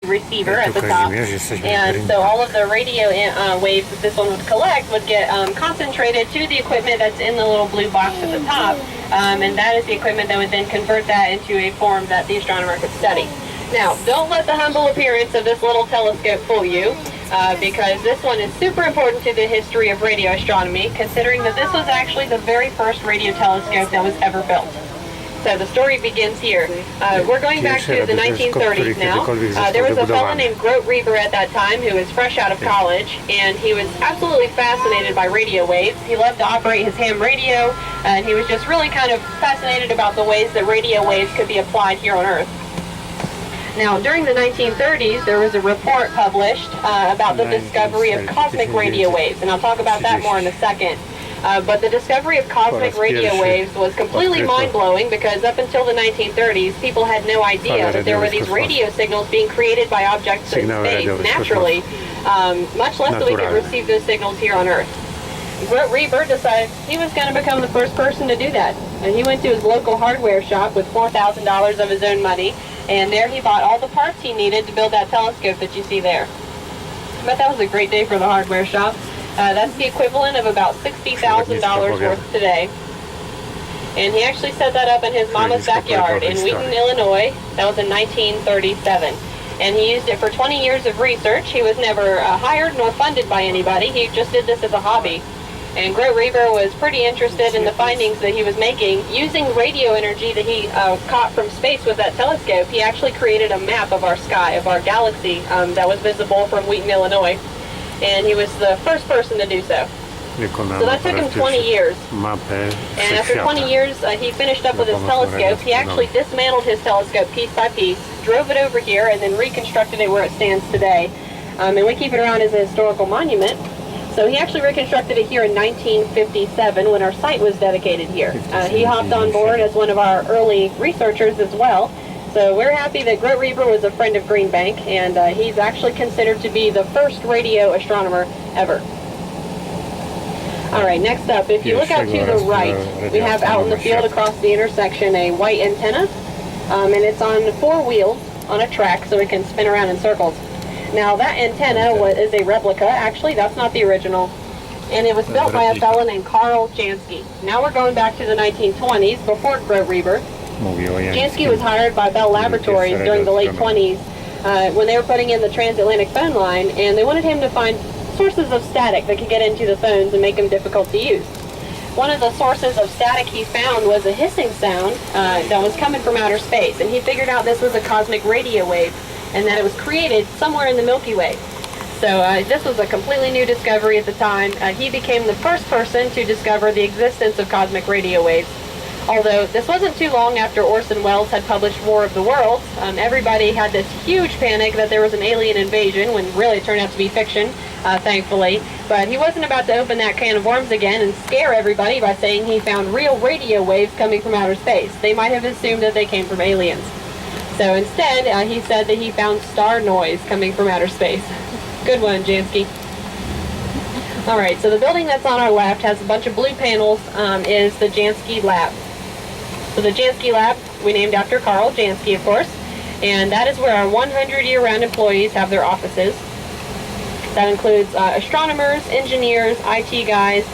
receiver at the top, and so all of the radio waves that this one would collect would get concentrated to the equipment that's in the little blue box at the top, and that is the equipment that would then convert that into a form that the astronomer could study. Now, don't let the humble appearance of this little telescope fool you, because this one is super important to the history of radio astronomy, considering that this was actually the very first radio telescope that was ever built. So the story begins here. We're going back to the 1930s now. There was a fellow named Grote Reber at that time who was fresh out of college, and he was absolutely fascinated by radio waves. He loved to operate his ham radio, and he was just really kind of fascinated about the ways that radio waves could be applied here on Earth. Now, during the 1930s, there was a report published about the discovery of cosmic radio waves, and I'll talk about that more in a second. But the discovery of cosmic radio waves was completely mind-blowing, because up until the 1930s, people had no idea that there were these radio signals being created by objects in space naturally, much less that we could receive those signals here on Earth. Grote Reber decided he was going to become the first person to do that. And he went to his local hardware shop with $4,000 of his own money, and there he bought all the parts he needed to build that telescope that you see there. I bet that was a great day for the hardware shop. That's the equivalent of about $60,000 worth today. And he actually set that up in his mama's backyard in Wheaton, Illinois. That was in 1937. And he used it for 20 years of research. He was never hired nor funded by anybody. He just did this as a hobby. And Grote Reber was pretty interested in the findings that he was making. Using radio energy that he caught from space with that telescope, he actually created a map of our sky, of our galaxy, that was visible from Wheaton, Illinois. And he was the first person to do so. So that took him 20 years. And after 20 years, he finished up with his telescope. He actually dismantled his telescope piece by piece, drove it over here, and then reconstructed it where it stands today. And we keep it around as a historical monument. So he actually reconstructed it here in 1957 when our site was dedicated here. He hopped on board as one of our early researchers as well. So we're happy that Grote Reber was a friend of Green Bank, and he's actually considered to be the first radio astronomer ever. All right, next up, if you look out to the right, we have out in the field across the intersection a white antenna, and it's on 4 wheels on a track so it can spin around in circles. Now that antenna is a replica. Actually, that's not the original, and it was built by a fellow named Karl Jansky. Now we're going back to the 1920s, before Grote Reber. Jansky was hired by Bell Laboratories during the late 20s when they were putting in the transatlantic phone line, and they wanted him to find sources of static that could get into the phones and make them difficult to use. One of the sources of static he found was a hissing sound that was coming from outer space, and he figured out this was a cosmic radio wave and that it was created somewhere in the Milky Way. So this was a completely new discovery at the time. He became the first person to discover the existence of cosmic radio waves. Although this wasn't too long after Orson Welles had published War of the Worlds. Everybody had this huge panic that there was an alien invasion, when really it turned out to be fiction, thankfully. But he wasn't about to open that can of worms again and scare everybody by saying he found real radio waves coming from outer space. They might have assumed that they came from aliens. So instead, he said that he found star noise coming from outer space. Good one, Jansky. All right, so the building that's on our left has a bunch of blue panels, is the Jansky Lab. So the Jansky Lab, we named after Karl Jansky, of course, and that is where our 100 year-round employees have their offices. That includes astronomers, engineers, IT guys,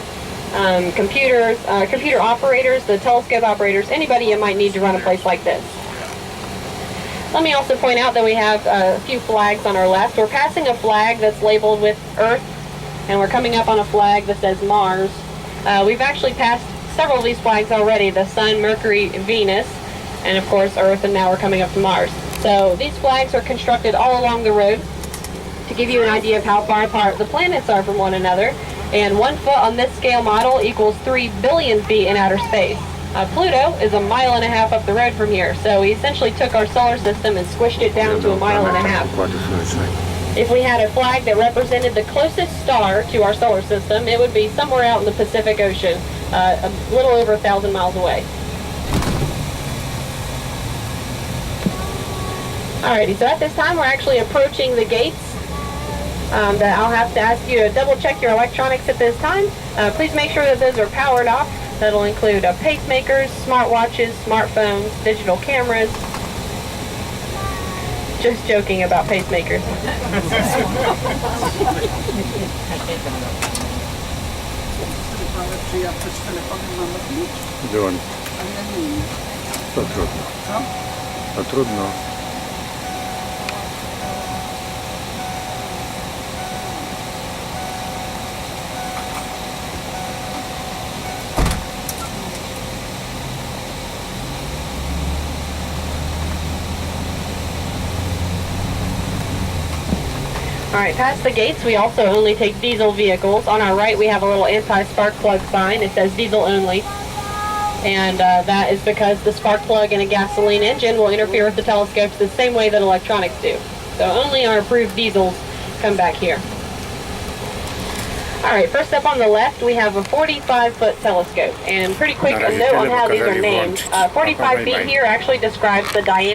computer operators, the telescope operators, anybody you might need to run a place like this. Let me also point out that we have a few flags on our left. We're passing a flag that's labeled with Earth, and we're coming up on a flag that says Mars. We've actually passed several of these flags already: the Sun, Mercury, Venus, and of course Earth, and now we're coming up to Mars. So these flags are constructed all along the road to give you an idea of how far apart the planets are from one another, and 1 foot on this scale model equals 3 billion feet in outer space. Pluto is 1.5 miles up the road from here, so we essentially took our solar system and squished it down to 1.5 miles. If we had a flag that represented the closest star to our solar system, it would be somewhere out in the Pacific Ocean, a little over 1,000 miles away. Alrighty, so at this time we're actually approaching the gates. That I'll have to ask you to double check your electronics at this time. Please make sure that those are powered off. That'll include pacemakers, smartwatches, smartphones, digital cameras. Just joking about pacemakers. Wyłącz. To trudno. To trudno. All right, past the gates, we also only take diesel vehicles. On our right, we have a little anti-spark plug sign. It says diesel only. And that is because the spark plug in a gasoline engine will interfere with the telescopes the same way that electronics do. So only our approved diesels come back here. All right, first up on the left, we have a 45-foot telescope. And pretty quick, a note on how these are named. 45 feet here actually describes the diameter